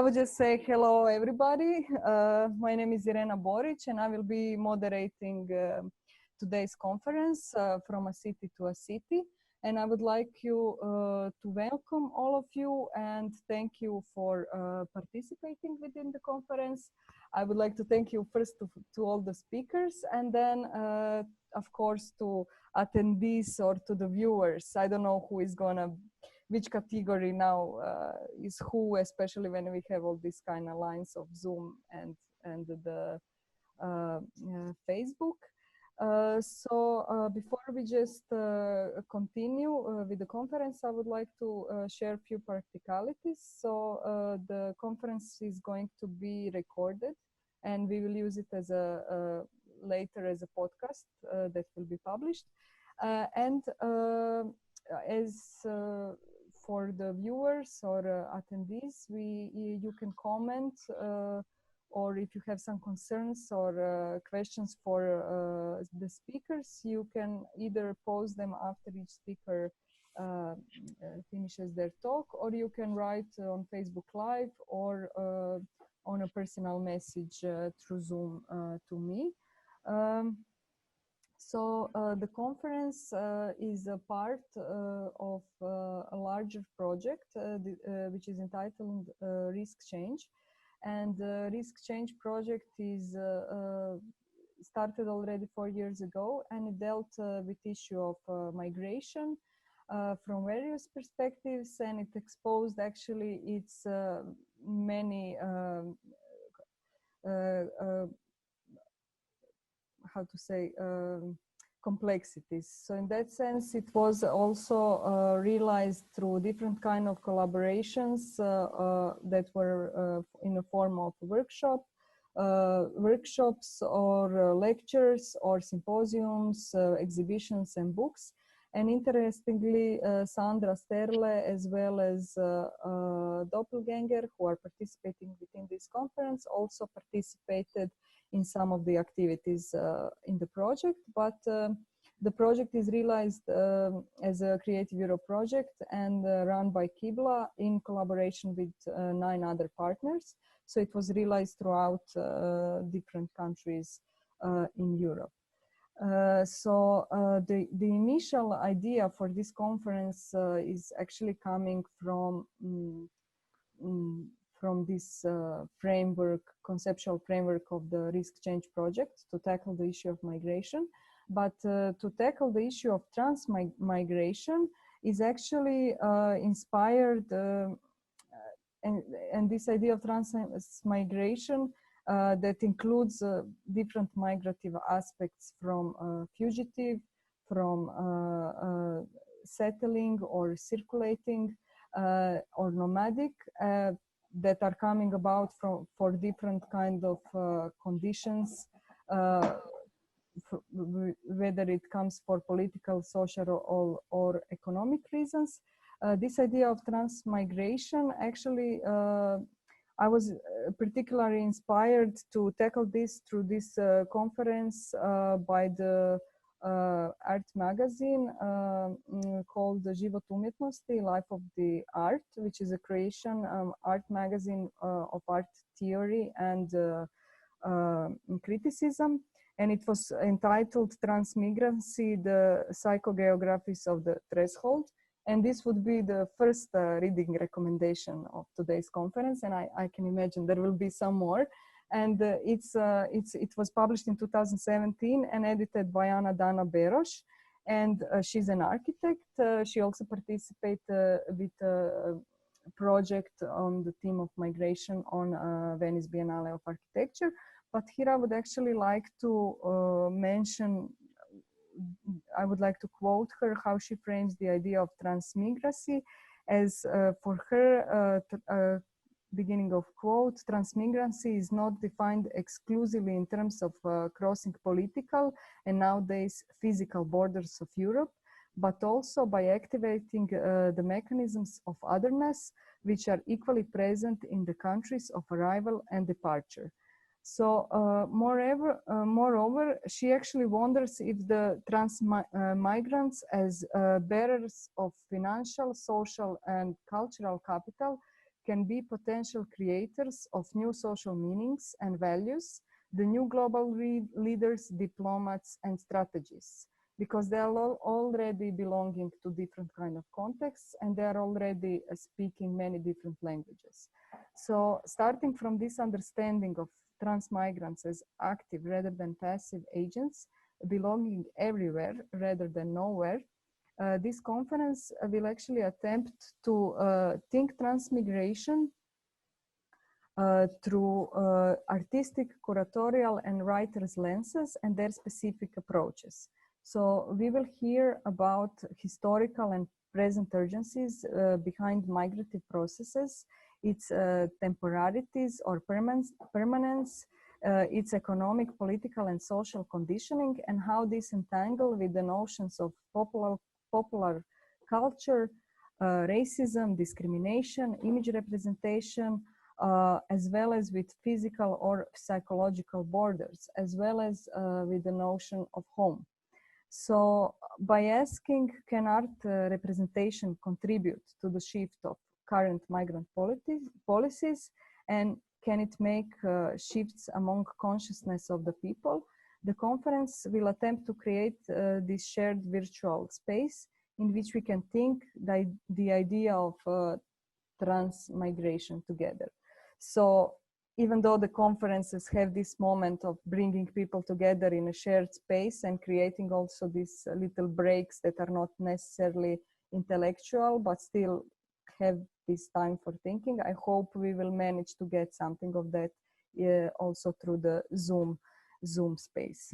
would just say hello, everybody. My name is Irena Borić, and I will be moderating today's conference from a city to a city. And I would like you to welcome all of you and thank you for participating within the conference. I would like to thank you first to all the speakers, and then, of course, to attendees or to the viewers. I don't know who is gonna, which category now is who, especially when we have all these kind of lines of Zoom and the Facebook. Before we just continue with the conference, I would like to share a few practicalities. So the conference is going to be recorded, and we will use it as a later as a podcast that will be published. For the viewers or attendees, you can comment. Or if you have some concerns or questions for the speakers, you can either pose them after each speaker finishes their talk, or you can write on Facebook Live or on a personal message through Zoom to me. The conference is a part of a larger project which is entitled Risk Change. And the Risk Change project is started already 4 years ago, and it dealt with the issue of migration from various perspectives, and it exposed actually its many how to say complexities. So in that sense, it was also realized through different kind of collaborations that were in the form of workshops or lectures or symposiums, exhibitions and books. And interestingly, Sandra, Sterle, as well as Doplgenger, who are participating within this conference, also participated in some of the activities in the project. But the project is realized as a Creative Europe project and run by Kibla in collaboration with 9 other partners. So it was realized throughout different countries in Europe. The initial idea for this conference is actually coming from this framework, conceptual framework of the Risk Change project to tackle the issue of migration. But to tackle the issue of transmigration is actually inspired, and this idea of transmigration that includes different migrative aspects from fugitive, from settling or circulating or nomadic, that are coming about for different kind of conditions, whether it comes for political, social, or economic reasons. This idea of transmigration, actually, I was particularly inspired to tackle this through this conference by the art magazine called Život umjetnosti, Life of the Art, which is a Croatian art magazine of art theory and criticism. And it was entitled Transmigrancy, the Psychogeographies of the Threshold. And this would be the first reading recommendation of today's conference. And I can imagine there will be some more. And it was published in 2017 and edited by Ana Dana Beroš. And she's an architect. She also participated with a project on the theme of migration on Venice Biennale of Architecture. But here I would actually like to mention, I would like to quote her, how she frames the idea of transmigrancy as for her, beginning of quote, transmigrancy is not defined exclusively in terms of crossing political and nowadays physical borders of Europe, but also by activating the mechanisms of otherness, which are equally present in the countries of arrival and departure. So moreover, she actually wonders if the migrants as bearers of financial, social, and cultural capital can be potential creators of new social meanings and values, the new global leaders, diplomats, and strategists, because they are all already belonging to different kind of contexts, and they are already speaking many different languages. So starting from this understanding of transmigrants as active rather than passive agents, belonging everywhere rather than nowhere, this conference will actually attempt to think transmigration through artistic, curatorial, and writers' lenses and their specific approaches. So we will hear about historical and present urgencies behind migrative processes, its temporalities or permanence, its economic, political, and social conditioning, and how this entangle with the notions of popular culture, racism, discrimination, image representation, as well as with physical or psychological borders, as well as with the notion of home. So by asking, can art representation contribute to the shift of current migrant policies, and can it make shifts among consciousness of the people? The conference will attempt to create this shared virtual space in which we can think the idea of transmigration together. So even though the conferences have this moment of bringing people together in a shared space and creating also these little breaks that are not necessarily intellectual, but still have this time for thinking, I hope we will manage to get something of that also through the Zoom space.